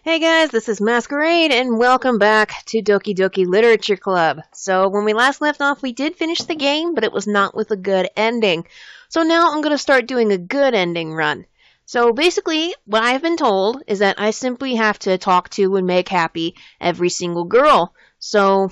Hey guys, this is Masquerade, and welcome back to Doki Doki Literature Club. So, when we last left off, we did finish the game, but it was not with a good ending. So now I'm going to start doing a good ending run. So basically, what I've been told is that I simply have to talk to and make happy every single girl. So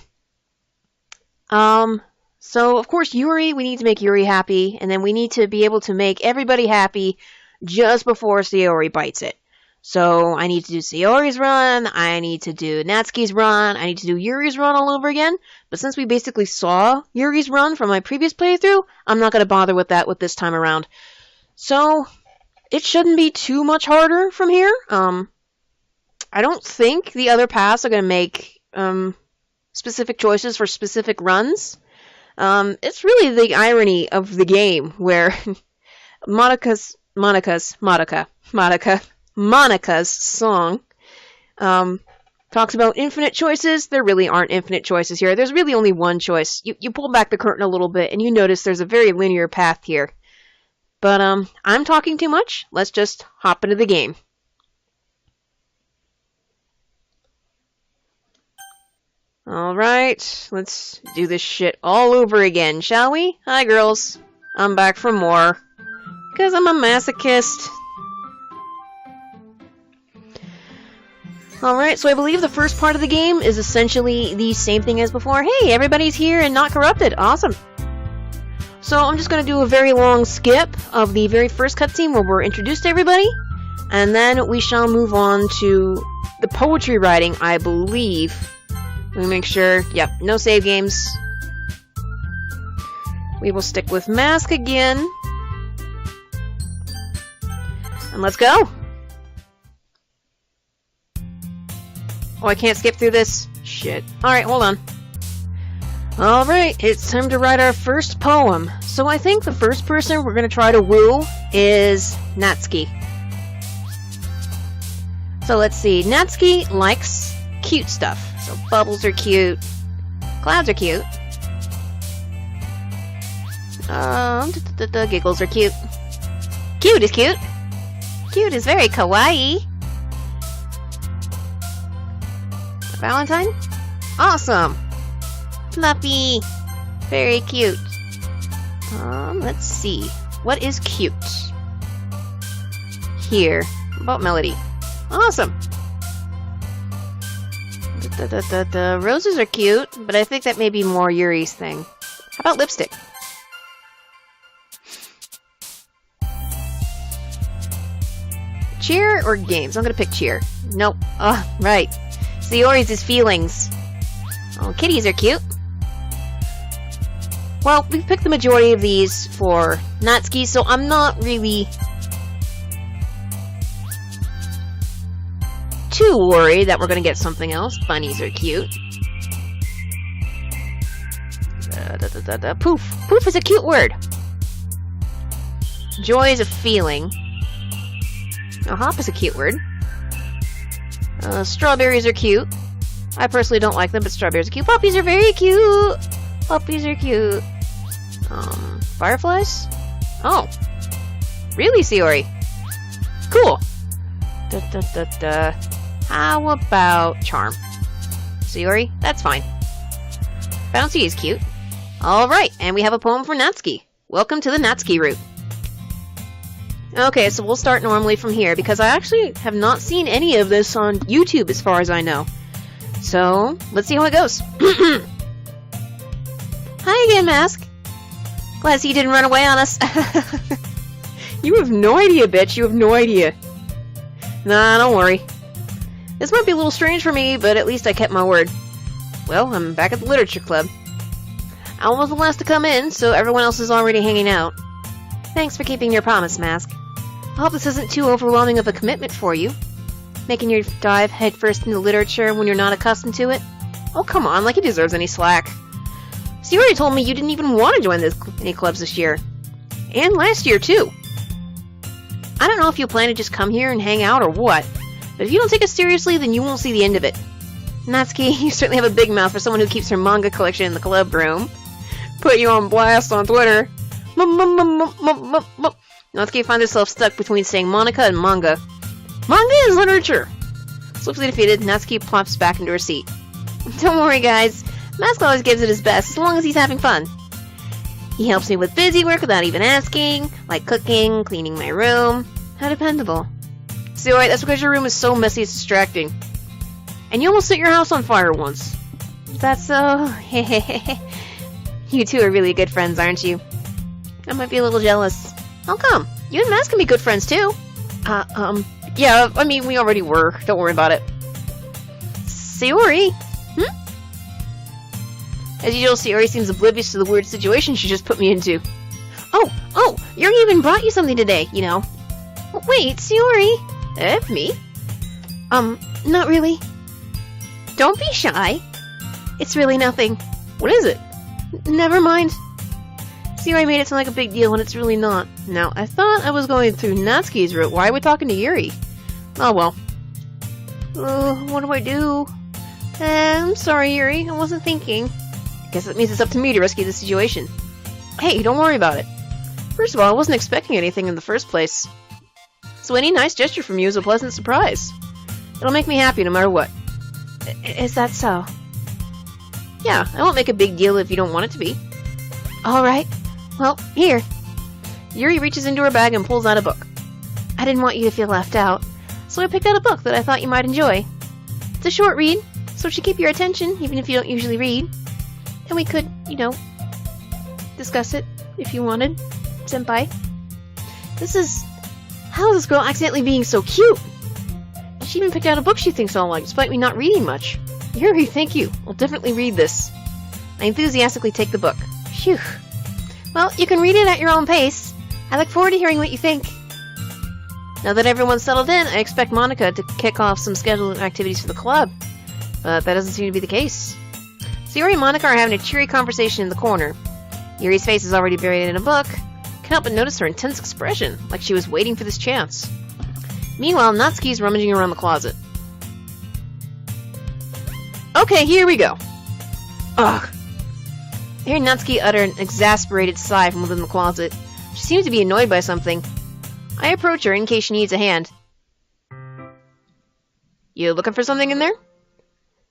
of course Yuri, we need to make Yuri happy, and then we need to be able to make everybody happy just before Saiyori bites it. So I need to do Saiyori's run, I need to do Natsuki's run, I need to do Yuri's run all over again. But since we basically saw Yuri's run from my previous playthrough, I'm not going to bother with that with this time around. So it shouldn't be too much harder from here. I don't think the other paths are going to make specific choices for specific runs. It's really the irony of the game where Monika's song talks about infinite choices. There really aren't infinite choices here. There's really only one choice. You pull back the curtain a little bit and you notice there's a very linear path here. But I'm talking too much. Let's just hop into the game. Alright, let's do this shit all over again, shall we? Hi girls, I'm back for more. Because I'm a masochist. Alright, so I believe the first part of the game is essentially the same thing as before. Hey, everybody's here and not corrupted. Awesome. So I'm just going to do a very long skip of the very first cutscene where we're introduced to everybody. And then we shall move on to the poetry writing, I believe. Let me make sure. Yep, no save games. We will stick with Mask again. And let's go. Oh, I can't skip through this? Shit. Alright, hold on. Alright, it's time to write our first poem. So I think the first person we're going to try to woo is Natsuki. So let's see. Natsuki likes cute stuff. So bubbles are cute. Clouds are cute. Giggles are cute. Cute is cute. Cute is very kawaii. Valentine? Awesome! Fluffy! Very cute. Let's see. What is cute? Here. About Melody. Awesome! The roses are cute, but I think that may be more Yuri's thing. How about lipstick? Cheer or games? I'm gonna pick cheer. Nope. Oh, right. Saiyori's his feelings. Oh, kitties are cute. Well, we've picked the majority of these for Natsuki, so I'm not really too worried that we're going to get something else. Bunnies are cute. Poof. Poof is a cute word. Joy is a feeling. A hop is a cute word. Strawberries are cute. I personally don't like them, but strawberries are cute. Puppies are very cute. Puppies are cute. Fireflies? Oh. Really, Saiyori? Cool. How about charm? Saiyori? That's fine. Bouncy is cute. Alright, and we have a poem for Natsuki. Welcome to the Natsuki route. Okay, so we'll start normally from here, because I actually have not seen any of this on YouTube as far as I know. So, let's see how it goes. Hi again, Mask. Glad to see you didn't run away on us. You have no idea, bitch. You have no idea. Nah, don't worry. This might be a little strange for me, but at least I kept my word. Well, I'm back at the Literature Club. I was the last to come in, so everyone else is already hanging out. Thanks for keeping your promise, Mask. I hope this isn't too overwhelming of a commitment for you. Making your dive headfirst into literature when you're not accustomed to it. Oh, come on, like he deserves any slack. So you already told me you didn't even want to join any clubs this year. And last year, too. I don't know if you plan to just come here and hang out or what, but if you don't take us seriously, then you won't see the end of it. Natsuki, you certainly have a big mouth for someone who keeps her manga collection in the club room. Put you on blast on Twitter. Natsuki finds herself stuck between saying Monika and manga. Manga is literature! Swiftly defeated, Natsuki plops back into her seat. Don't worry, guys. Mask always gives it his best, as long as he's having fun. He helps me with busy work without even asking, like cooking, cleaning my room. How dependable. Saiyori, that's because your room is so messy it's distracting. And you almost set your house on fire once. That's so... You two are really good friends, aren't you? I might be a little jealous. How come? You and Mask can be good friends, too. Yeah, I mean, we already were. Don't worry about it. Saiyori? As usual, Saiyori seems oblivious to the weird situation she just put me into. Oh, Yuri even brought you something today, you know. Wait, Saiyori? Me? Not really. Don't be shy. It's really nothing. What is it? Never mind. Saiyori made it sound like a big deal when it's really not. Now, I thought I was going through Natsuki's route. Why are we talking to Yuri? Oh well. What do I do? I'm sorry, Yuri. I wasn't thinking. Guess that means it's up to me to rescue the situation. Hey, don't worry about it. First of all, I wasn't expecting anything in the first place. So any nice gesture from you is a pleasant surprise. It'll make me happy no matter what. Is that so? Yeah, I won't make a big deal if you don't want it to be. Alright. Well, here. Yuri reaches into her bag and pulls out a book. I didn't want you to feel left out, so I picked out a book that I thought you might enjoy. It's a short read, so it should keep your attention, even if you don't usually read. And we could, you know, discuss it, if you wanted, senpai. How is this girl accidentally being so cute? She even picked out a book she thinks I'll like, despite me not reading much. Yuri, thank you. I'll definitely read this. I enthusiastically take the book. Phew. Well, you can read it at your own pace. I look forward to hearing what you think. Now that everyone's settled in, I expect Monika to kick off some scheduled activities for the club. But that doesn't seem to be the case. Yuri and Monika are having a cheery conversation in the corner. Yuri's face is already buried in a book. I can't help but notice her intense expression, like she was waiting for this chance. Meanwhile, Natsuki's rummaging around the closet. Okay, here we go. Ugh. I hear Natsuki utter an exasperated sigh from within the closet. She seems to be annoyed by something. I approach her in case she needs a hand. You looking for something in there?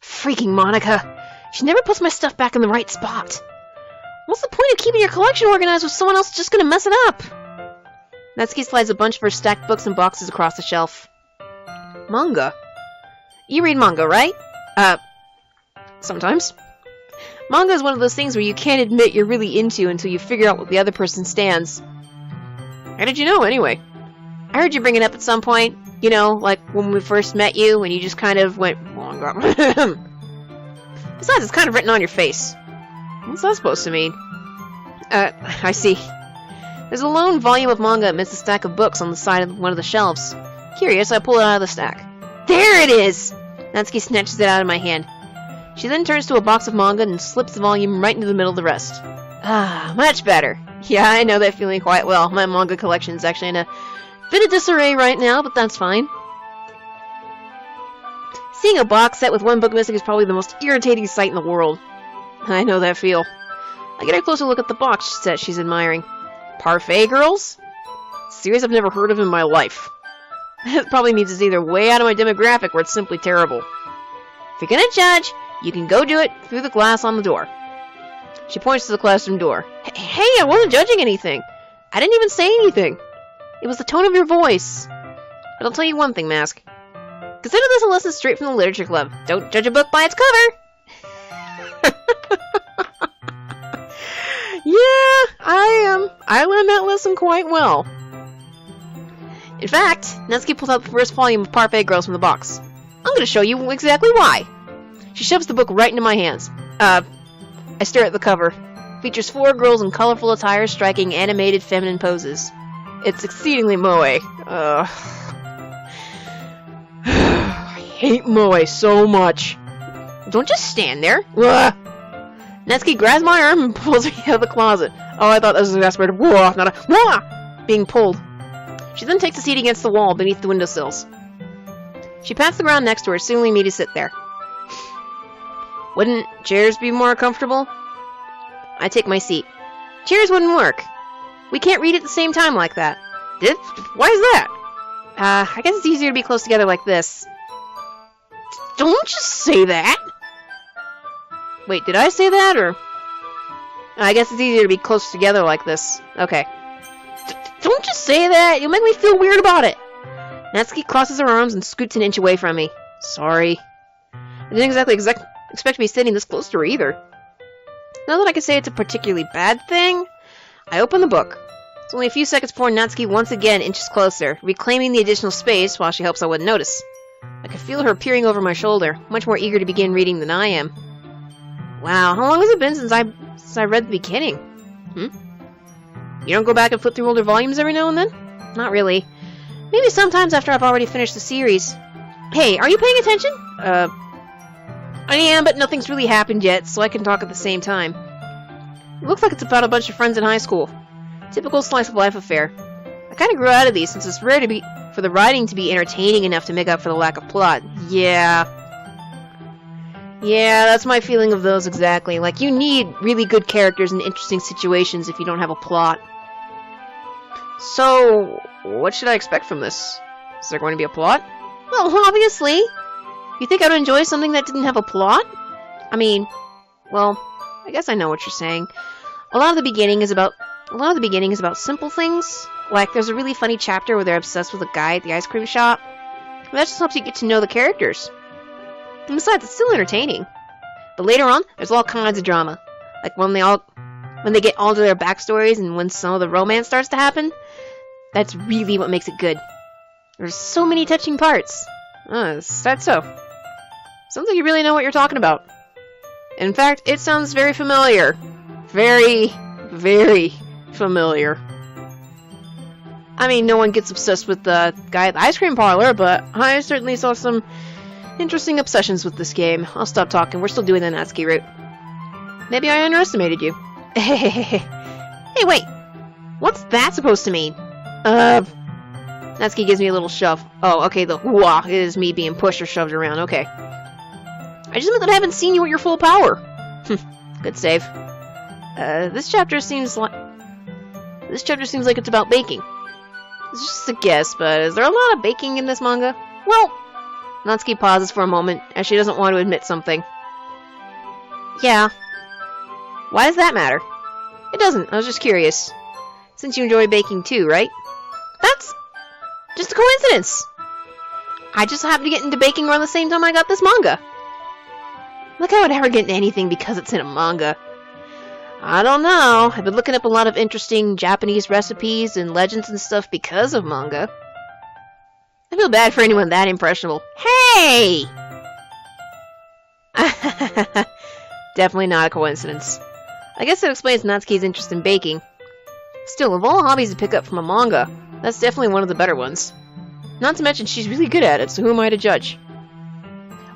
Freaking Monika! She never puts my stuff back in the right spot. What's the point of keeping your collection organized if someone else is just gonna mess it up? Natsuki slides a bunch of her stacked books and boxes across the shelf. Manga? You read manga, right? Sometimes. Manga is one of those things where you can't admit you're really into until you figure out what the other person stands. How did you know, anyway? I heard you bring it up at some point. You know, like when we first met you, and you just kind of went, manga. Besides, it's kind of written on your face. What's that supposed to mean? I see. There's a lone volume of manga amidst a stack of books on the side of one of the shelves. Curious, I pull it out of the stack. There it is! Natsuki snatches it out of my hand. She then turns to a box of manga and slips the volume right into the middle of the rest. Ah, much better. Yeah, I know that feeling quite well. My manga collection's actually in a bit of disarray right now, but that's fine. Seeing a box set with one book missing is probably the most irritating sight in the world. I know that feel. I get a closer look at the box set she's admiring. Parfait Girls? Series I've never heard of in my life. That probably means it's either way out of my demographic or it's simply terrible. If you're gonna judge, you can go do it through the glass on the door. She points to the classroom door. Hey, I wasn't judging anything. I didn't even say anything. It was the tone of your voice. But I'll tell you one thing, Mask. Consider this a lesson straight from the Literature Club. Don't judge a book by its cover! Yeah, I learned that lesson quite well. In fact, Natsuki pulls out the first volume of Parfait Girls from the box. I'm gonna show you exactly why. She shoves the book right into my hands. I stare at the cover. Features 4 girls in colorful attire striking animated feminine poses. It's exceedingly moe. I hate moe so much. Don't just stand there. Ugh. Natsuki grabs my arm and pulls me out of the closet. Oh, I thought that was an exasperated whoa, not a whoa, being pulled. She then takes a seat against the wall beneath the windowsills. She pats the ground next to her, signaling me to sit there. Wouldn't chairs be more comfortable? I take my seat. Chairs wouldn't work. We can't read at the same time like that. Why is that? I guess it's easier to be close together like this. Don't just say that! Wait, did I say that, or... I guess it's easier to be close together like this. Okay. Don't just say that! You'll make me feel weird about it! Natsuki crosses her arms and scoots an inch away from me. Sorry. I didn't exactly expect to be sitting this close to her either. Not that I can say it's a particularly bad thing. I open the book. It's only a few seconds before Natsuki once again inches closer, reclaiming the additional space while she hopes I wouldn't notice. I can feel her peering over my shoulder, much more eager to begin reading than I am. Wow, how long has it been since I read the beginning? You don't go back and flip through older volumes every now and then? Not really. Maybe sometimes after I've already finished the series. Hey, are you paying attention? I am, but nothing's really happened yet, so I can talk at the same time. It looks like it's about a bunch of friends in high school. Typical slice of life affair. I kinda grew out of these since it's rare for the writing to be entertaining enough to make up for the lack of plot. Yeah, that's my feeling of those exactly. Like, you need really good characters and interesting situations if you don't have a plot. So, what should I expect from this? Is there going to be a plot? Well, obviously. You think I'd enjoy something that didn't have a plot? I mean, well, I guess I know what you're saying. A lot of the beginning is about simple things. Like, there's a really funny chapter where they're obsessed with a guy at the ice cream shop. That just helps you get to know the characters. And besides, it's still entertaining. But later on, there's all kinds of drama. Like when they get all to their backstories and when some of the romance starts to happen. That's really what makes it good. There's so many touching parts. Is that so? Sounds like you really know what you're talking about. In fact, it sounds very familiar. Very, very familiar. I mean, no one gets obsessed with the guy at the ice cream parlor, but I certainly saw some interesting obsessions with this game. I'll stop talking. We're still doing the Natsuki route. Maybe I underestimated you. Hey, wait! What's that supposed to mean? Natsuki gives me a little shove. Oh, okay, the wah is me being pushed or shoved around. Okay. I just meant that I haven't seen you at your full power. Good save. This chapter seems like it's about baking. It's just a guess, but is there a lot of baking in this manga? Well, Natsuki pauses for a moment, as she doesn't want to admit something. Yeah. Why does that matter? It doesn't. I was just curious. Since you enjoy baking too, right? That's just a coincidence. I just happened to get into baking around the same time I got this manga. Like I would ever get into anything because it's in a manga. I don't know. I've been looking up a lot of interesting Japanese recipes and legends and stuff because of manga. I feel bad for anyone that impressionable. Hey! Definitely not a coincidence. I guess that explains Natsuki's interest in baking. Still, of all hobbies to pick up from a manga, that's definitely one of the better ones. Not to mention she's really good at it, so who am I to judge?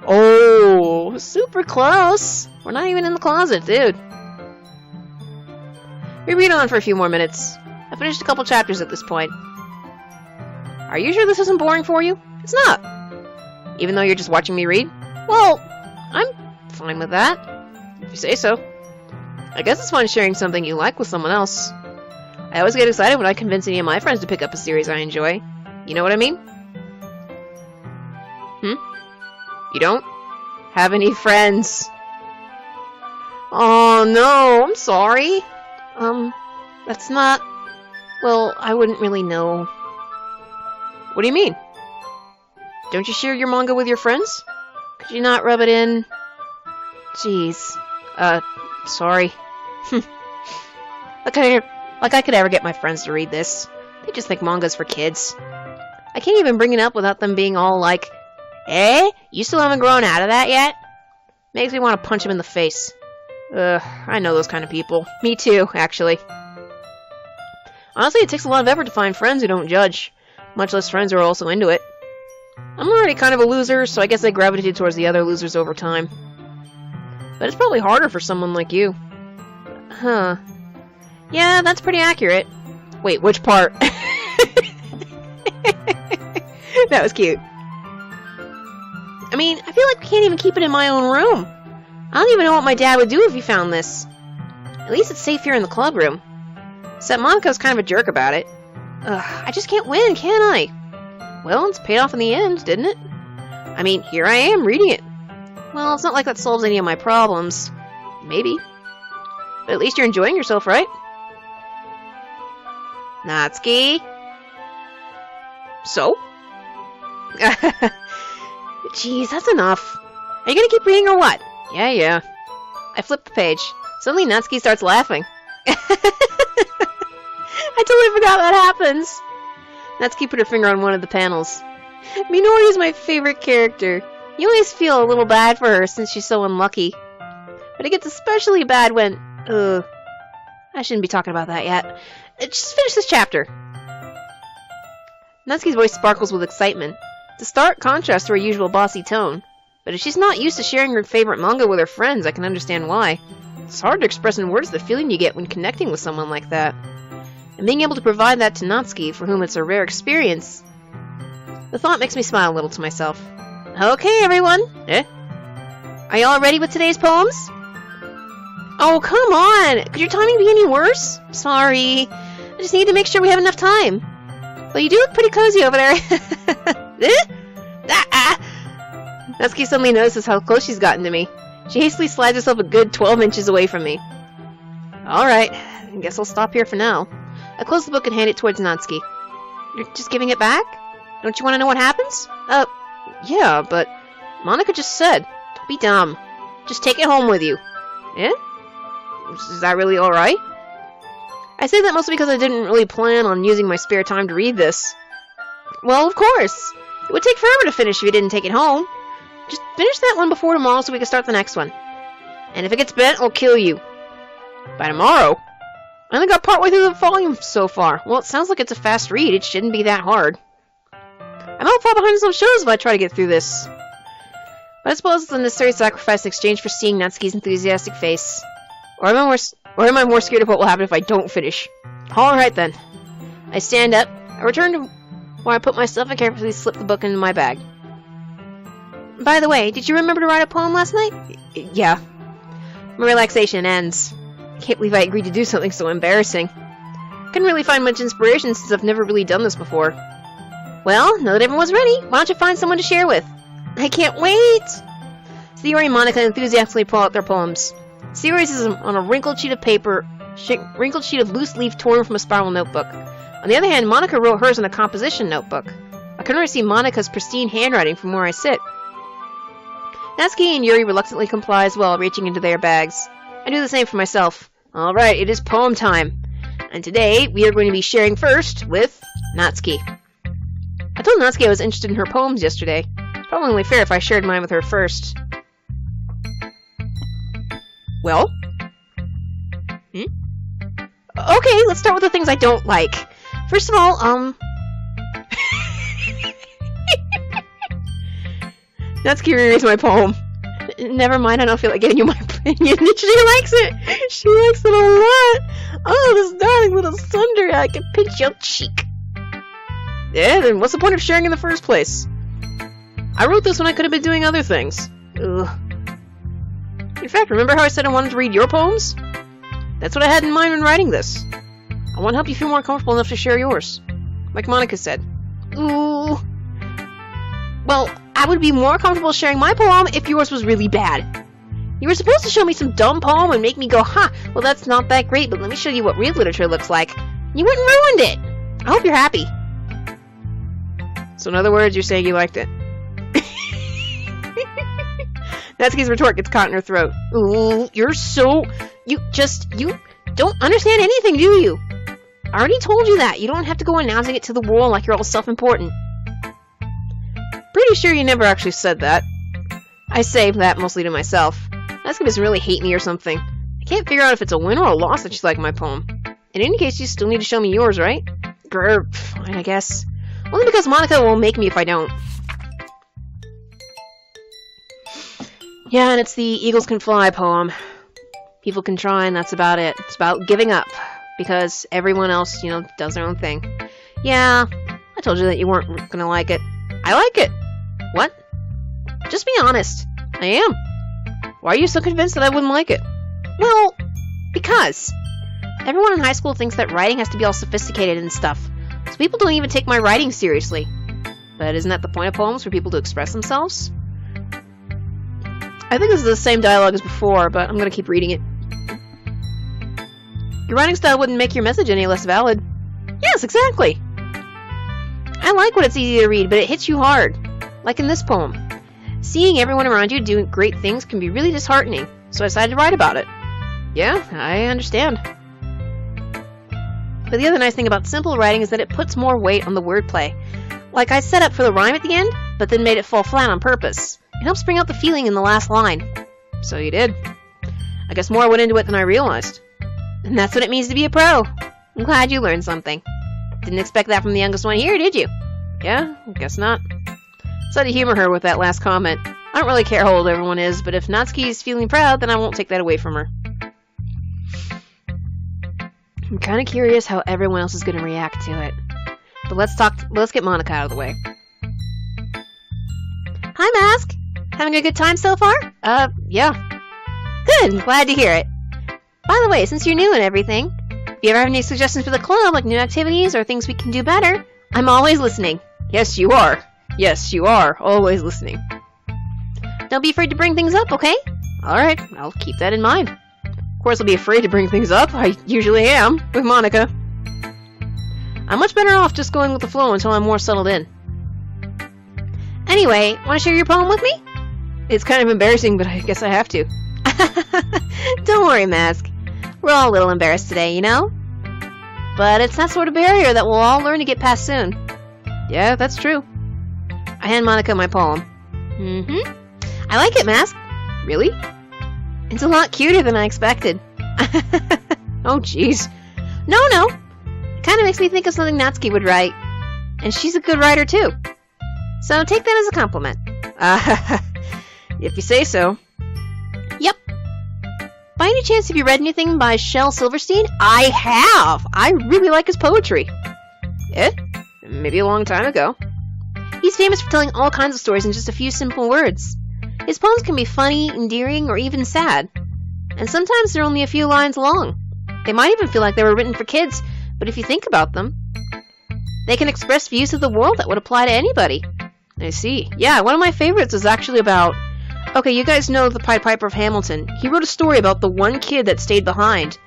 Oh, super close! We're not even in the closet, dude. We read on for a few more minutes. I finished a couple chapters at this point. Are you sure this isn't boring for you? It's not. Even though you're just watching me read? Well, I'm fine with that. If you say so. I guess it's fun sharing something you like with someone else. I always get excited when I convince any of my friends to pick up a series I enjoy. You know what I mean? You don't have any friends? Oh no, I'm sorry. That's not... Well, I wouldn't really know. What do you mean? Don't you share your manga with your friends? Could you not rub it in? Jeez. Sorry. Like I could ever get my friends to read this. They just think manga's for kids. I can't even bring it up without them being all like, "Eh? You still haven't grown out of that yet?" Makes me want to punch them in the face. I know those kind of people. Me too, actually. Honestly, it takes a lot of effort to find friends who don't judge. Much less friends who are also into it. I'm already kind of a loser, so I guess I gravitated towards the other losers over time. But it's probably harder for someone like you. Huh. Yeah, that's pretty accurate. Wait, which part? That was cute. I mean, I feel like we can't even keep it in my own room. I don't even know what my dad would do if he found this. At least it's safe here in the club room. Except Monika's kind of a jerk about it. I just can't win, can I? Well, it's paid off in the end, didn't it? I mean, here I am, reading it. Well, it's not like that solves any of my problems. Maybe. But at least you're enjoying yourself, right? Natsuki? So? Jeez, that's enough. Are you gonna keep reading or what? Yeah. I flip the page. Suddenly Natsuki starts laughing. I totally forgot that happens. Natsuki put her finger on one of the panels. Minori is my favorite character. You always feel a little bad for her since she's so unlucky. But it gets especially bad when... I shouldn't be talking about that yet. Just finish this chapter. Natsuki's voice sparkles with excitement. It's a stark contrast to her usual bossy tone. But if she's not used to sharing her favorite manga with her friends, I can understand why. It's hard to express in words the feeling you get when connecting with someone like that. And being able to provide that to Natsuki, for whom it's a rare experience... The thought makes me smile a little to myself. Okay, everyone. Are you all ready with today's poems? Oh, come on! Could your timing be any worse? Sorry. I just need to make sure we have enough time. Well, you do look pretty cozy over there. Natsuki suddenly notices how close she's gotten to me. She hastily slides herself a good 12 inches away from me. Alright, I guess I'll stop here for now. I close the book and hand it towards Natsuki. You're just giving it back? Don't you want to know what happens? Yeah, but Monika just said. Don't be dumb. Just take it home with you. Eh? Is that really alright? I say that mostly because I didn't really plan on using my spare time to read this. Well, of course. It would take forever to finish if you didn't take it home. Just finish that one before tomorrow so we can start the next one. And if it gets bent, I'll kill you. By tomorrow? I only got partway through the volume so far. Well, it sounds like it's a fast read. It shouldn't be that hard. I might fall behind some shows if I try to get through this. But I suppose it's a necessary sacrifice in exchange for seeing Natsuki's enthusiastic face. Or am I more scared of what will happen if I don't finish? Alright then. I stand up. I return to where I put my stuff and carefully slip the book into my bag. By the way, did you remember to write a poem last night? Yeah. My relaxation ends. I can't believe I agreed to do something so embarrassing. Couldn't really find much inspiration since I've never really done this before. Well, now that everyone's ready, why don't you find someone to share with? I can't wait! Saiyori and Monika enthusiastically pull out their poems. Saiyori's is on a wrinkled sheet of paper, wrinkled sheet of loose leaf torn from a spiral notebook. On the other hand, Monika wrote hers in a composition notebook. I can already see Monika's pristine handwriting from where I sit. Natsuki and Yuri reluctantly comply as well, reaching into their bags. I do the same for myself. Alright, it is poem time. And today, we are going to be sharing first with Natsuki. I told Natsuki I was interested in her poems yesterday. It's probably only fair if I shared mine with her first. Well? Okay, let's start with the things I don't like. First of all, Natsuki rereads my poem. Never mind, I don't feel like getting you my opinion. She likes it! She likes it a lot! Oh, this darling little sunder, I can pinch your cheek. Yeah, then what's the point of sharing in the first place? I wrote this when I could have been doing other things. Ugh. In fact, remember how I said I wanted to read your poems? That's what I had in mind when writing this. I want to help you feel more comfortable enough to share yours. Like Monika said. Ooh. Well, I would be more comfortable sharing my poem if yours was really bad. You were supposed to show me some dumb poem and make me go, ha, well that's not that great, but let me show you what real literature looks like. You went and ruined it. I hope you're happy. So in other words, you're saying you liked it. Natsuki's retort gets caught in her throat. Ooh, you're so... You don't understand anything, do you? I already told you that. You don't have to go announcing it to the world like you're all self-important. Pretty sure you never actually said that. I say that mostly to myself. Natsuki doesn't really hate me or something. I can't figure out if it's a win or a loss that she's like my poem. In any case, you still need to show me yours, right? Grr, fine, I guess. Only because Monika will make me if I don't. Yeah, and it's the Eagles Can Fly poem. People can try, and that's about it. It's about giving up. Because everyone else, does their own thing. Yeah, I told you that you weren't gonna like it. I like it. What? Just be honest. I am. Why are you so convinced that I wouldn't like it? Well, because everyone in high school thinks that writing has to be all sophisticated and stuff. So people don't even take my writing seriously. But isn't that the point of poems, for people to express themselves? I think this is the same dialogue as before, but I'm gonna keep reading it. Your writing style wouldn't make your message any less valid. Yes, exactly. I like when it's easy to read, but it hits you hard. Like in this poem. Seeing everyone around you doing great things can be really disheartening, so I decided to write about it. Yeah, I understand. But the other nice thing about simple writing is that it puts more weight on the wordplay. Like I set up for the rhyme at the end, but then made it fall flat on purpose. It helps bring out the feeling in the last line. So you did. I guess more went into it than I realized. And that's what it means to be a pro. I'm glad you learned something. Didn't expect that from the youngest one here, did you? Yeah, I guess not. So to humor her with that last comment. I don't really care how old everyone is, but if Natsuki is feeling proud, then I won't take that away from her. I'm kind of curious how everyone else is going to react to it. But let's get Monika out of the way. Hi, Mask! Having a good time so far? Yeah. Good, glad to hear it. By the way, since you're new and everything, if you ever have any suggestions for the club, like new activities or things we can do better, I'm always listening. Yes, you are. Yes, you are. Always listening. Don't be afraid to bring things up, okay? Alright, I'll keep that in mind. Of course, I'll be afraid to bring things up. I usually am, with Monika. I'm much better off just going with the flow until I'm more settled in. Anyway, want to share your poem with me? It's kind of embarrassing, but I guess I have to. Don't worry, Mask. We're all a little embarrassed today, you know? But it's that sort of barrier that we'll all learn to get past soon. Yeah, that's true. I hand Monika my poem. I like it, Mask. Really? It's a lot cuter than I expected. Oh, jeez. No. It kind of makes me think of something Natsuki would write. And she's a good writer, too. So take that as a compliment. If you say so. Yep. By any chance, have you read anything by Shel Silverstein? I have! I really like his poetry. Eh? Maybe a long time ago. He's famous for telling all kinds of stories in just a few simple words. His poems can be funny, endearing, or even sad. And sometimes they're only a few lines long. They might even feel like they were written for kids, but if you think about them, they can express views of the world that would apply to anybody. I see. Yeah, one of my favorites is actually about... Okay, you guys know the Pied Piper of Hamilton. He wrote a story about the one kid that stayed behind.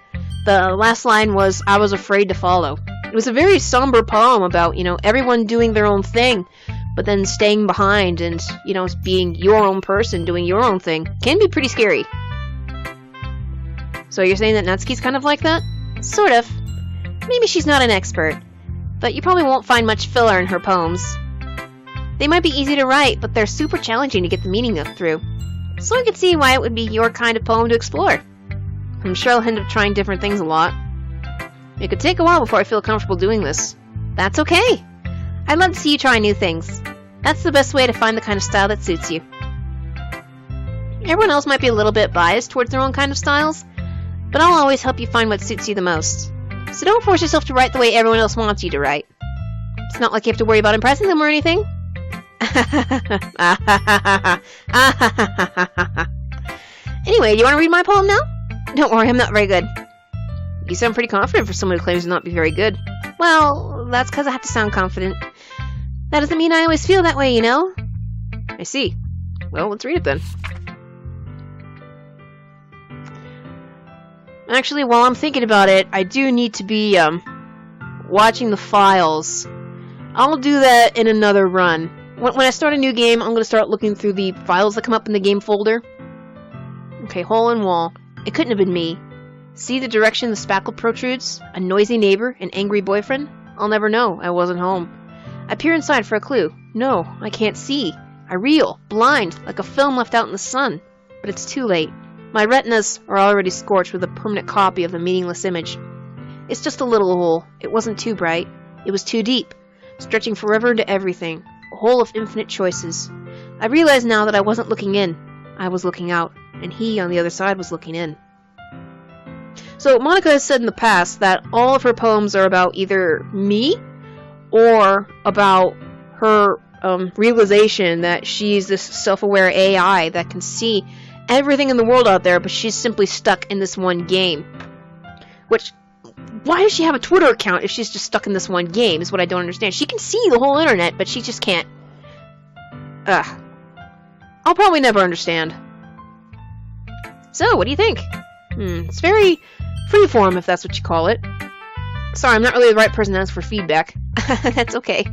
The last line was, I was afraid to follow. It was a very somber poem about, everyone doing their own thing, but then staying behind and, being your own person, doing your own thing. Can be pretty scary. So you're saying that Natsuki's kind of like that? Sort of. Maybe she's not an expert, but you probably won't find much filler in her poems. They might be easy to write, but they're super challenging to get the meaning of through. So I could see why it would be your kind of poem to explore. I'm sure I'll end up trying different things a lot. It could take a while before I feel comfortable doing this. That's okay. I'd love to see you try new things. That's the best way to find the kind of style that suits you. Everyone else might be a little bit biased towards their own kind of styles, but I'll always help you find what suits you the most. So don't force yourself to write the way everyone else wants you to write. It's not like you have to worry about impressing them or anything. Anyway, do you want to read my poem now? Don't worry, I'm not very good. You sound pretty confident for someone who claims to not be very good. Well, that's because I have to sound confident. That doesn't mean I always feel that way, I see. Well, let's read it then. Actually, while I'm thinking about it, I do need to be, watching the files. I'll do that in another run. When I start a new game, I'm going to start looking through the files that come up in the game folder. Okay, hole in wall. It couldn't have been me. See the direction the spackle protrudes? A noisy neighbor? An angry boyfriend? I'll never know. I wasn't home. I peer inside for a clue. No, I can't see. I reel, blind, like a film left out in the sun. But it's too late. My retinas are already scorched with a permanent copy of the meaningless image. It's just a little hole. It wasn't too bright. It was too deep, stretching forever into everything. A hole of infinite choices. I realize now that I wasn't looking in. I was looking out, and he on the other side was looking in. So Monika has said in the past that all of her poems are about either me or about her realization that she's this self-aware AI that can see everything in the world out there, but she's simply stuck in this one game. Which, why does she have a Twitter account if she's just stuck in this one game, is what I don't understand. She can see the whole internet, but she just can't. I'll probably never understand. So, what do you think? It's very freeform, if that's what you call it. Sorry, I'm not really the right person to ask for feedback. That's okay.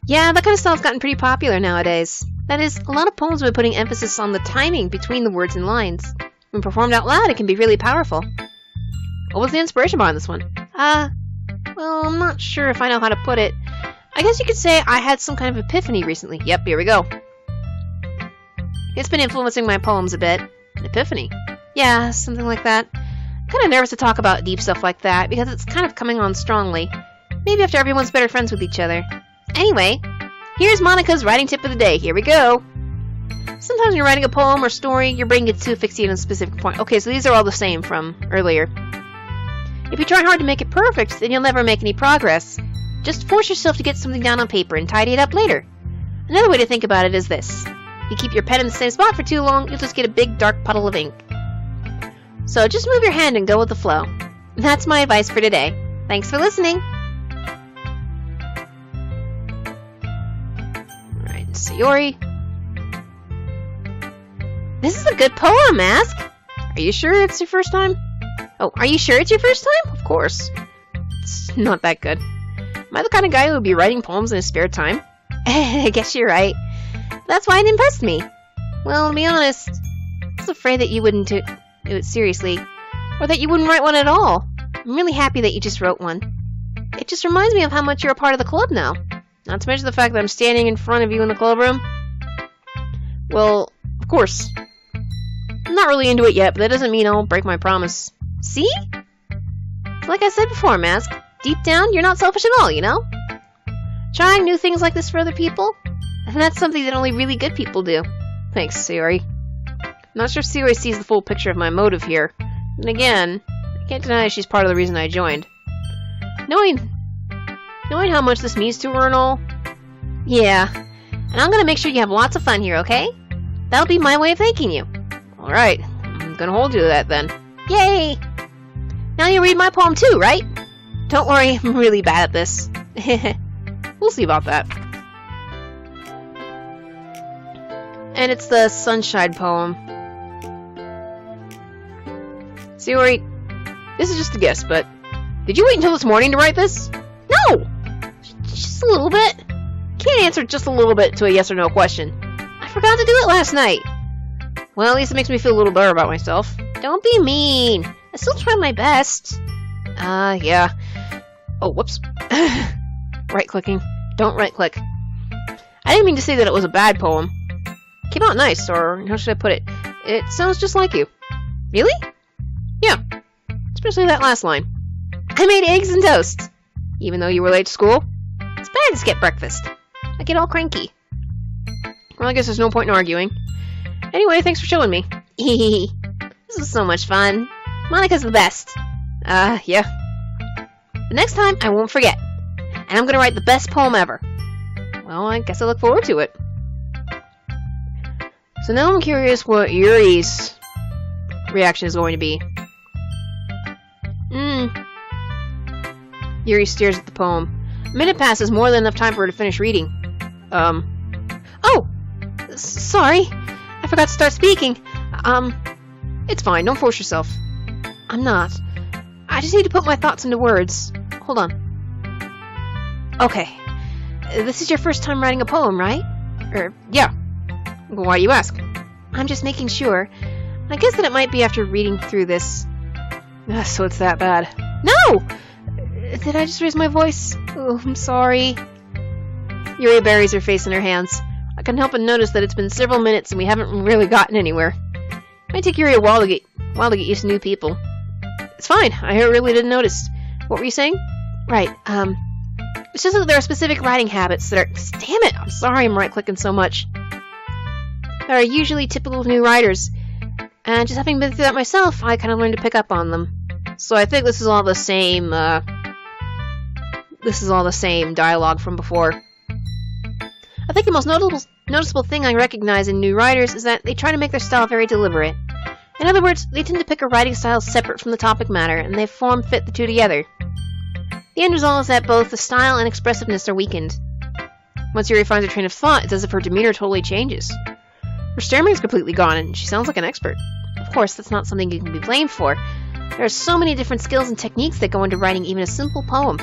Yeah, that kind of style's gotten pretty popular nowadays. That is, a lot of poems have been putting emphasis on the timing between the words and lines. When performed out loud, it can be really powerful. What was the inspiration behind this one? Well, I'm not sure if I know how to put it. I guess you could say I had some kind of epiphany recently. Yep, here we go. It's been influencing my poems a bit. An epiphany? Yeah, something like that. I'm kind of nervous to talk about deep stuff like that, because it's kind of coming on strongly. Maybe after everyone's better friends with each other. Anyway, here's Monika's writing tip of the day. Here we go. Sometimes when you're writing a poem or story, your brain gets too fixated on a specific point. Okay, so these are all the same from earlier. If you try hard to make it perfect, then you'll never make any progress. Just force yourself to get something down on paper and tidy it up later. Another way to think about it is this. If you keep your pen in the same spot for too long, you'll just get a big dark puddle of ink. So just move your hand and go with the flow. That's my advice for today. Thanks for listening. Alright, Saiyori. This is a good poem, Ask. Are you sure it's your first time? Oh, are you sure it's your first time? Of course. It's not that good. Am I the kind of guy who would be writing poems in his spare time? I guess you're right. That's why it impressed me. Well, to be honest, I was afraid that you wouldn't do it seriously, or that you wouldn't write one at all. I'm really happy that you just wrote one. It just reminds me of how much you're a part of the club now. Not to mention the fact that I'm standing in front of you in the club room. Well, of course. I'm not really into it yet, but that doesn't mean I'll break my promise. See? Like I said before, Mask, deep down, you're not selfish at all, you know? Trying new things like this for other people? And that's something that only really good people do. Thanks, Saiyori. I'm not sure if Saiyori sees the full picture of my motive here. And again, I can't deny she's part of the reason I joined. Knowing how much this means to her and all? Yeah. And I'm gonna make sure you have lots of fun here, okay? That'll be my way of thanking you. Alright, I'm gonna hold you to that then. Yay! Now you read my poem too, right? Don't worry, I'm really bad at this. We'll see about that. And it's the Sunshine poem. Saiyori, this is just a guess, but did you wait until this morning to write this? No! Just a little bit. Can't answer just a little bit to a yes or no question. I forgot to do it last night. Well, at least it makes me feel a little better about myself. Don't be mean. I still try my best. Yeah. Oh, whoops. Right-clicking. Don't right-click. I didn't mean to say that it was a bad poem. It came out nice, or how should I put it? It sounds just like you. Really? Yeah. Especially that last line. I made eggs and toast. Even though you were late to school? It's bad to skip breakfast. I get all cranky. Well, I guess there's no point in arguing. Anyway, thanks for showing me. Hehehe. This was so much fun. Monika's the best. Yeah. The next time, I won't forget. And I'm gonna write the best poem ever. Well, I guess I look forward to it. So now I'm curious what Yuri's reaction is going to be. Yuri stares at the poem. A minute passes, more than enough time for her to finish reading. Oh! Sorry. I forgot to start speaking. It's fine, don't force yourself. I'm not. I just need to put my thoughts into words. Hold on. Okay. This is your first time writing a poem, right? Yeah. Why you ask? I'm just making sure. I guess that it might be after reading through this. So it's that bad. No! Did I just raise my voice? Oh, I'm sorry. Yuri buries her face in her hands. I can't help but notice that it's been several minutes and we haven't really gotten anywhere. It might take Yuri a while to get used to new people. It's fine. I really didn't notice. What were you saying? Right. It's just that there are specific writing habits that are... Damn it! I'm sorry I'm right-clicking so much. That are usually typical of new writers. And just having been through that myself, I kind of learned to pick up on them. So I think this is all the same, dialogue from before. I think the most noticeable thing I recognize in new writers is that they try to make their style very deliberate. In other words, they tend to pick a writing style separate from the topic matter, and they fit the two together. The end result is that both the style and expressiveness are weakened. Once Yuri finds her train of thought, it's as if her demeanor totally changes. Her stammering's completely gone, and she sounds like an expert. of course, that's not something you can be blamed for. There are so many different skills and techniques that go into writing even a simple poem.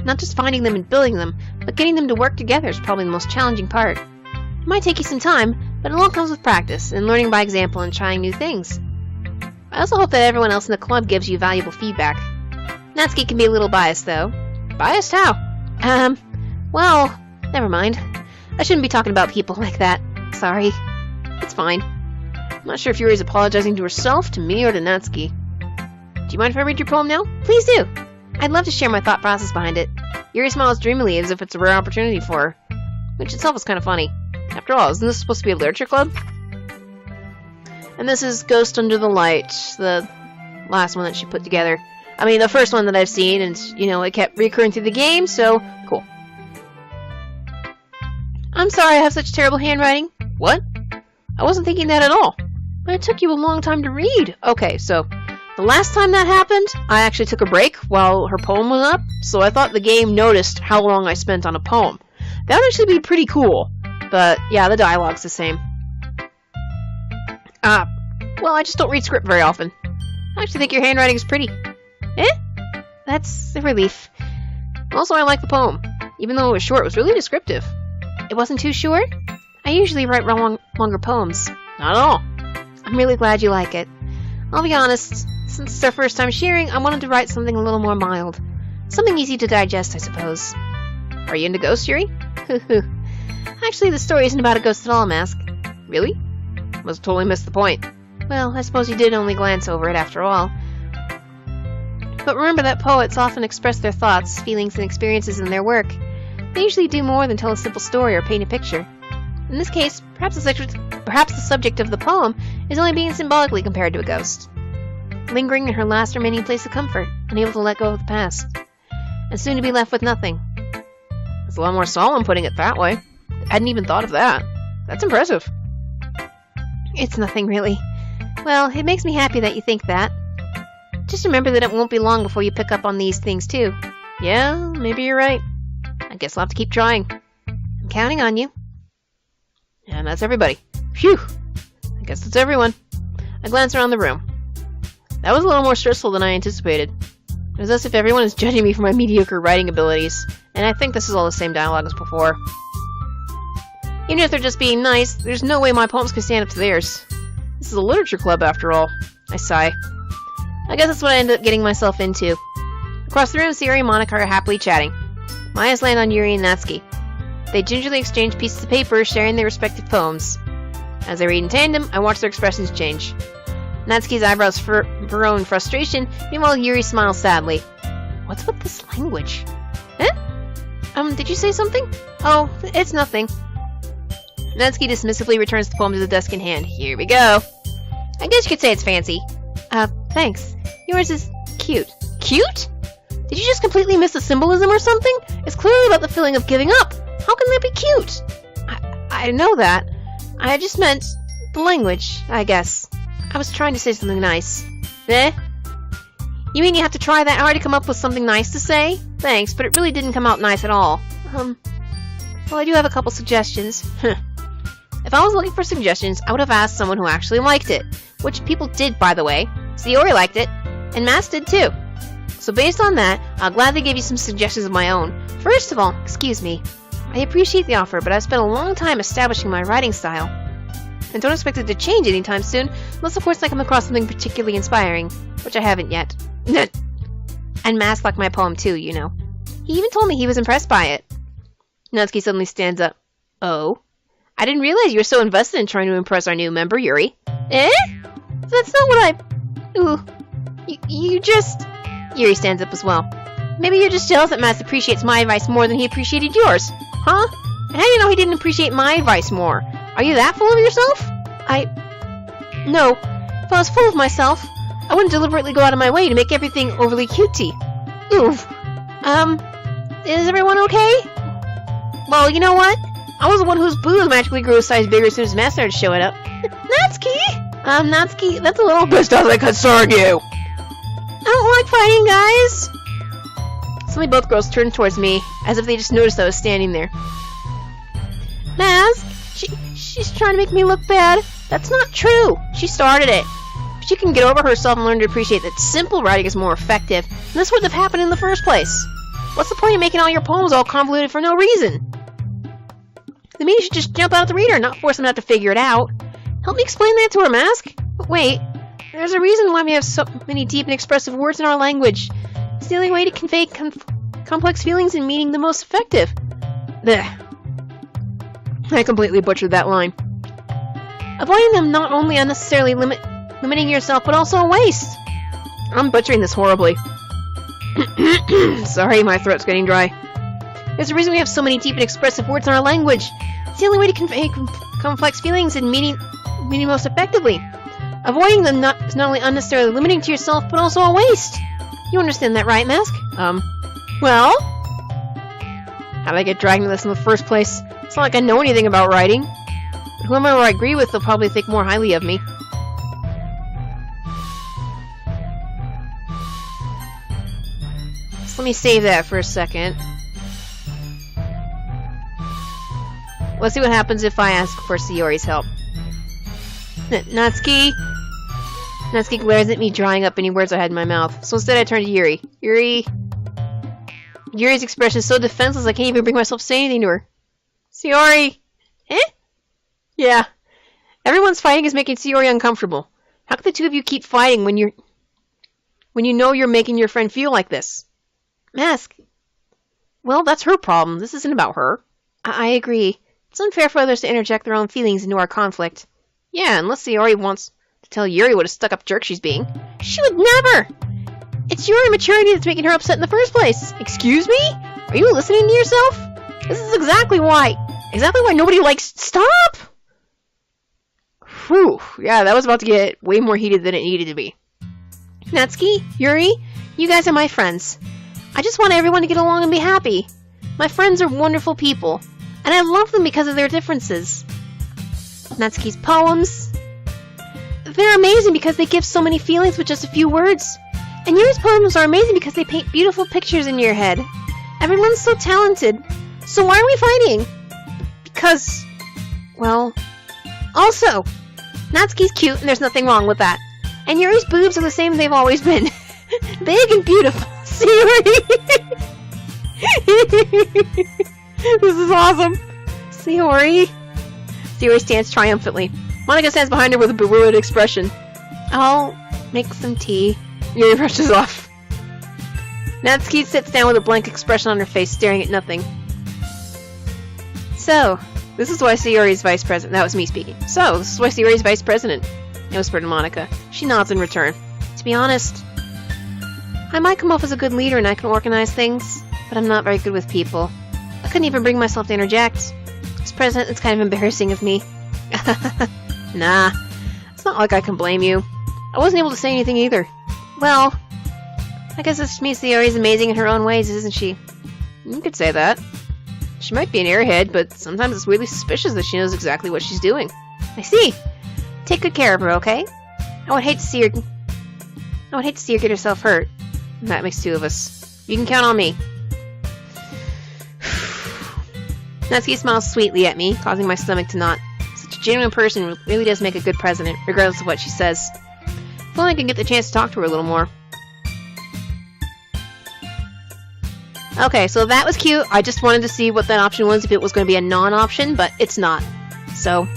Not just finding them and building them, but getting them to work together is probably the most challenging part. It might take you some time, but it all comes with practice and learning by example and trying new things. I also hope that everyone else in the club gives you valuable feedback. Natsuki can be a little biased, though. Biased how? Well, never mind. I shouldn't be talking about people like that. Sorry. It's fine. I'm not sure if Yuri's apologizing to herself, to me, or to Natsuki. Do you mind if I read your poem now? Please do! I'd love to share my thought process behind it. Yuri smiles dreamily as if it's a rare opportunity for her, which itself is kind of funny. After all, isn't this supposed to be a literature club? And this is Ghost Under the Light, the last one that she put together. I mean, the first one that I've seen, and, you know, it kept recurring through the game, so cool. I'm sorry I have such terrible handwriting. What? I wasn't thinking that at all. But it took you a long time to read. Okay, so the last time that happened, I actually took a break while her poem was up, so I thought the game noticed how long I spent on a poem. That would actually be pretty cool. But, yeah, the dialogue's the same. Well, I just don't read script very often. I actually think your handwriting is pretty. That's a relief. Also, I like the poem. Even though it was short, it was really descriptive. It wasn't too short? I usually write longer poems. Not at all. I'm really glad you like it. I'll be honest, since it's our first time sharing, I wanted to write something a little more mild. Something easy to digest, I suppose. Are you into ghosts, Yuri? Actually, the story isn't about a ghost at all, Mask. Really? Must have totally missed the point. Well, I suppose you did only glance over it after all. But remember that poets often express their thoughts, feelings, and experiences in their work. They usually do more than tell a simple story or paint a picture. In this case, perhaps the subject of the poem is only being symbolically compared to a ghost. Lingering in her last remaining place of comfort, unable to let go of the past. And soon to be left with nothing. It's a lot more solemn putting it that way. I hadn't even thought of that. That's impressive. It's nothing, really. Well, it makes me happy that you think that. Just remember that it won't be long before you pick up on these things, too. Yeah, maybe you're right. I guess I'll have to keep trying. I'm counting on you. And that's everybody. Phew! I guess that's everyone. I glance around the room. That was a little more stressful than I anticipated. It was as if everyone is judging me for my mediocre writing abilities, and I think this is all the same dialogue as before. Even if they're just being nice, there's no way my poems can stand up to theirs. This is a literature club, after all. I sigh. I guess that's what I ended up getting myself into. Across the room, Saiyori and Monika are happily chatting. My eyes land on Yuri and Natsuki. They gingerly exchange pieces of paper, sharing their respective poems. As they read in tandem, I watch their expressions change. Natsuki's eyebrows furrow in frustration, meanwhile Yuri smiles sadly. What's with this language? Did you say something? Oh, it's nothing. Natsuki dismissively returns the poem to the desk in hand. Here we go. I guess you could say it's fancy. Thanks. Yours is cute. Cute? Did you just completely miss the symbolism or something? It's clearly about the feeling of giving up. How can that be cute? I know that. I just meant the language, I guess. I was trying to say something nice. You mean you have to try that hard to come up with something nice to say? Thanks, but it really didn't come out nice at all. Well, I do have a couple suggestions. If I was looking for suggestions, I would have asked someone who actually liked it. Which people did, by the way. Saiyori liked it, and Mask did too. So based on that, I'll gladly give you some suggestions of my own. First of all, excuse me. I appreciate the offer, but I've spent a long time establishing my writing style. And don't expect it to change anytime soon, unless of course I come across something particularly inspiring, which I haven't yet. And Mask liked my poem too, you know. He even told me he was impressed by it. Natsuki suddenly stands up. Oh? I didn't realize you were so invested in trying to impress our new member, Yuri. That's not what I... Ooh. You just... Yuri stands up as well. Maybe you're just jealous that Mask appreciates my advice more than he appreciated yours. Huh? And how do you know he didn't appreciate my advice more? Are you that full of yourself? No. If I was full of myself, I wouldn't deliberately go out of my way to make everything overly cutesy. Oof. Is everyone okay? Well, you know what? I was the one whose booze magically grew a size bigger as soon as Mask started showing up. Natsuki! Natsuki, that's a little... This doesn't concern you! I don't like fighting, guys! Suddenly both girls turned towards me, as if they just noticed I was standing there. Mask, she's trying to make me look bad. That's not true! She started it! She can get over herself and learn to appreciate that simple writing is more effective, and this wouldn't have happened in the first place. What's the point of making all your poems all convoluted for no reason? The meaning should just jump out at the reader, not force them to have to figure it out. Help me explain that to her, Mask! But wait, there's a reason why we have so many deep and expressive words in our language. It's the only way to convey complex feelings and meaning the most effective. Blech. I completely butchered that line. Avoiding them not only unnecessarily limiting yourself, but also a waste. I'm butchering this horribly. Sorry, my throat's getting dry. There's a reason we have so many deep and expressive words in our language. It's the only way to convey complex feelings and meaning most effectively. Avoiding them is not only unnecessarily limiting to yourself, but also a waste. You understand that, right, Mask? Well? How did I get dragged into this in the first place? It's not like I know anything about writing. But whoever I agree with will probably think more highly of me. So let me save that for a second. Let's see what happens if I ask for Saiyori's help. Natsuki? Natsuki glares at me, drying up any words I had in my mouth. So instead I turn to Yuri. Yuri's expression is so defenseless I can't even bring myself to say anything to her. Saiyori! Eh? Yeah. Everyone's fighting is making Saiyori uncomfortable. How can the two of you keep fighting when you know you're making your friend feel like this? Mask. Well, that's her problem. This isn't about her. I agree. It's unfair for others to interject their own feelings into our conflict. Yeah, unless Saiyori wants to tell Yuri what a stuck-up jerk she's being. She would never! It's your immaturity that's making her upset in the first place. Excuse me? Are you listening to yourself? This is exactly why nobody likes... Stop! Whew. Yeah, that was about to get way more heated than it needed to be. Natsuki, Yuri, you guys are my friends. I just want everyone to get along and be happy. My friends are wonderful people, and I love them because of their differences. Natsuki's poems, they're amazing because they give so many feelings with just a few words. And Yuri's poems are amazing because they paint beautiful pictures in your head. Everyone's so talented. So why are we fighting? Because, well, also, Natsuki's cute and there's nothing wrong with that. And Yuri's boobs are the same as they've always been. Big and beautiful. Saiyori! This is awesome. Saiyori. Saiyori stands triumphantly. Monika stands behind her with a bewildered expression. I'll make some tea. Yuri brushes off. Natsuki sits down with a blank expression on her face, staring at nothing. So, this is why Saiyori's vice president. That was me speaking. So, this is why Saiyori's vice president. I whispered to Monika. She nods in return. To be honest, I might come off as a good leader and I can organize things, but I'm not very good with people. I couldn't even bring myself to interject. As president, it's kind of embarrassing of me. Nah, it's not like I can blame you. I wasn't able to say anything either. Well, I guess this means Saiyori's amazing in her own ways, isn't she? You could say that. She might be an airhead, but sometimes it's really suspicious that she knows exactly what she's doing. I see. Take good care of her, okay? I would hate to see her get herself hurt. And that makes two of us. You can count on me. Natsuki smiles sweetly at me, causing my stomach to knot. Such a genuine person really does make a good president, regardless of what she says. If only I can get the chance to talk to her a little more. Okay, so that was cute. I just wanted to see what that option was, if it was going to be a non-option, but it's not. So...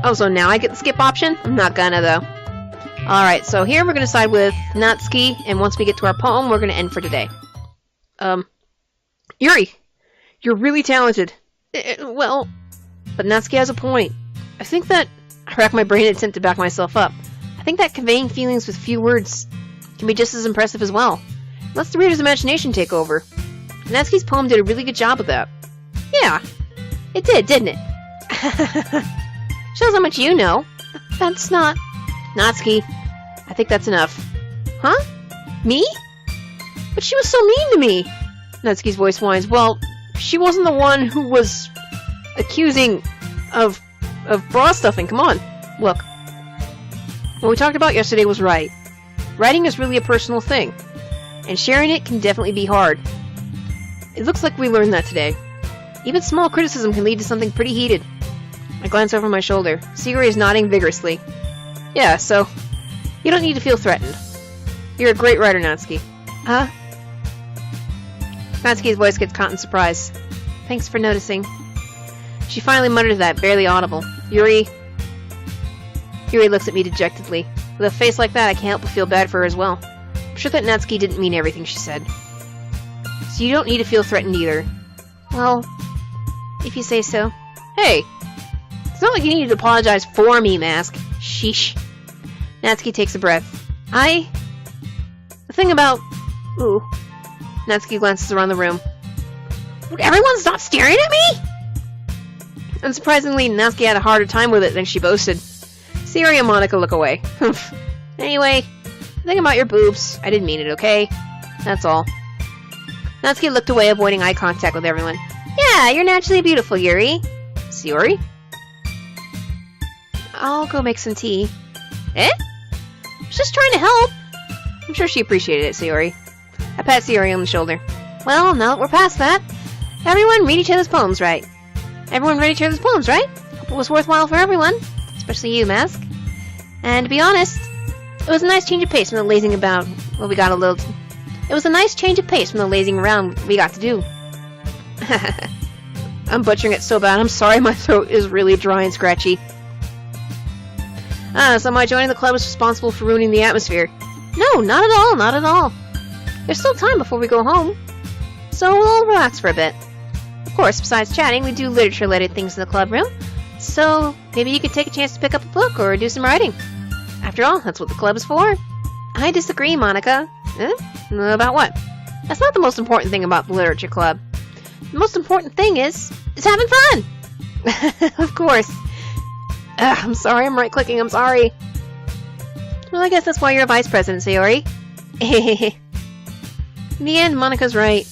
oh, so now I get the skip option? I'm not gonna, though. Alright, so here we're gonna side with Natsuki, and once we get to our poem, we're gonna end for today. Yuri! You're really talented. Well... But Natsuki has a point. I think that... I rack my brain in an attempt to back myself up. I think that conveying feelings with few words can be just as impressive as well. Let's the reader's imagination take over. Natsuki's poem did a really good job of that. Yeah, it did, didn't it? Shows how much you know. That's not... Natsuki, I think that's enough. Huh? Me? But she was so mean to me! Natsuki's voice whines. Well, she wasn't the one who was accusing of bra stuffing. Come on, look. What we talked about yesterday was right. Writing is really a personal thing, and sharing it can definitely be hard. It looks like we learned that today. Even small criticism can lead to something pretty heated. I glance over my shoulder. Saiyori is nodding vigorously. Yeah, so you don't need to feel threatened. You're a great writer, Natsuki. Huh? Natsuki's voice gets caught in surprise. Thanks for noticing. She finally mutters that, barely audible. Yuri looks at me dejectedly. With a face like that, I can't help but feel bad for her as well. I'm sure that Natsuki didn't mean everything she said. So you don't need to feel threatened either. Well, if you say so. Hey! It's not like you need to apologize for me, Mask. Sheesh. Natsuki takes a breath. The thing about... Ooh. Natsuki glances around the room. Would everyone stop staring at me? Unsurprisingly, Natsuki had a harder time with it than she boasted. Yuri and Monika look away. Anyway, the thing about your boobs, I didn't mean it, okay? That's all. Natsuki looked away, avoiding eye contact with everyone. Yeah, you're naturally beautiful, Yuri. Saiyori? I'll go make some tea. Eh? I was just trying to help. I'm sure she appreciated it, Saiyori. I pat Saiyori on the shoulder. Well, now that we're past that, everyone read each other's poems, right? Everyone read each other's poems, right? Hope it was worthwhile for everyone. Especially you, Mask. And to be honest, it was a nice change of pace from the lazing about... Well, we got a little... It was a nice change of pace from the lazing around we got to do. I'm butchering it so bad. I'm sorry, my throat is really dry and scratchy. So my joining the club is responsible for ruining the atmosphere. No, not at all, not at all. There's still time before we go home. So we'll all relax for a bit. Of course, besides chatting, we do literature-related things in the club room. So maybe you could take a chance to pick up a book or do some writing. After all, that's what the club is for. I disagree, Monika. About what? That's not the most important thing about the literature club. The most important thing is having fun! Of course. I'm sorry, I'm right-clicking, I'm sorry. Well, I guess that's why you're a vice president, Saiyori. In the end, Monika's right.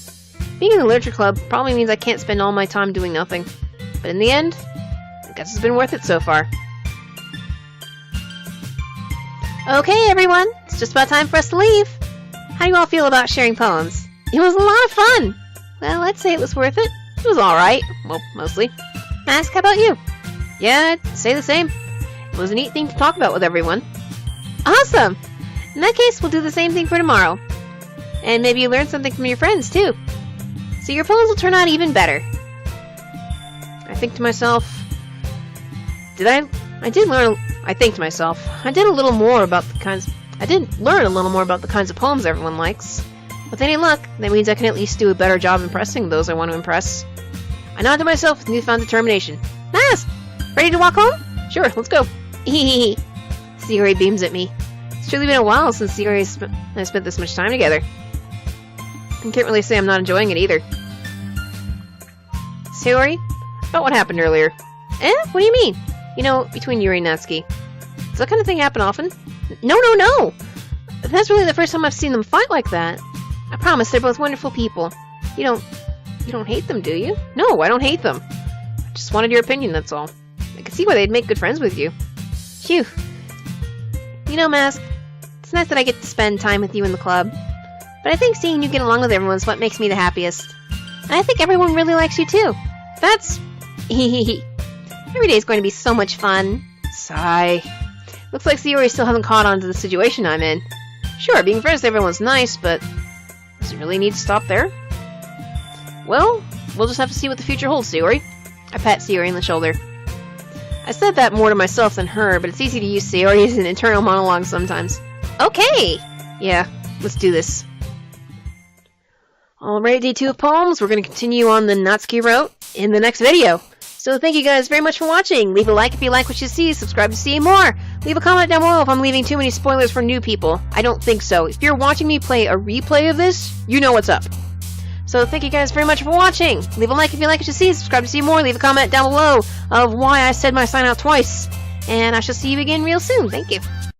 Being in the literature club probably means I can't spend all my time doing nothing. But in the end, I guess it's been worth it so far. Okay, everyone, it's just about time for us to leave. How do you all feel about sharing poems? It was a lot of fun! Well, I'd say it was worth it. It was alright. Well, mostly. Mask, how about you? Yeah, I'd say the same. It was a neat thing to talk about with everyone. Awesome! In that case, we'll do the same thing for tomorrow. And maybe you learn something from your friends, too. So your poems will turn out even better. I think to myself... I did learn a little more about the kinds... I did learn a little more about the kinds of poems everyone likes. With any luck, that means I can at least do a better job impressing those I want to impress. I nod to myself with newfound determination. Nice! Ready to walk home? Sure, let's go. Hehehe. Saiyori beams at me. It's truly been a while since Saiyori and I spent this much time together. I can't really say I'm not enjoying it either. Saiyori? About what happened earlier. What do you mean? You know, between Yuri and Natsuki. Does that kind of thing happen often? No! That's really the first time I've seen them fight like that. I promise, they're both wonderful people. You don't hate them, do you? No, I don't hate them. I just wanted your opinion, that's all. I can see why they'd make good friends with you. Phew. You know, Mask, it's nice that I get to spend time with you in the club. But I think seeing you get along with everyone is what makes me the happiest. And I think everyone really likes you too. That's... Hehehe. Every day is going to be so much fun. Sigh. Looks like Saiyori still hasn't caught on to the situation I'm in. Sure, being friends with everyone's nice, but... does it really need to stop there? Well, we'll just have to see what the future holds, Saiyori. I pat Saiyori on the shoulder. I said that more to myself than her, but it's easy to use Saiyori as an internal monologue sometimes. Okay! Yeah, let's do this. Alright, day 2 of poems. We're going to continue on the Natsuki route in the next video. So thank you guys very much for watching. Leave a like if you like what you see. Subscribe to see more. Leave a comment down below if I'm leaving too many spoilers for new people. I don't think so. If you're watching me play a replay of this, you know what's up. So thank you guys very much for watching. Leave a like if you like what you see. Subscribe to see more. Leave a comment down below of why I said my sign out twice. And I shall see you again real soon. Thank you.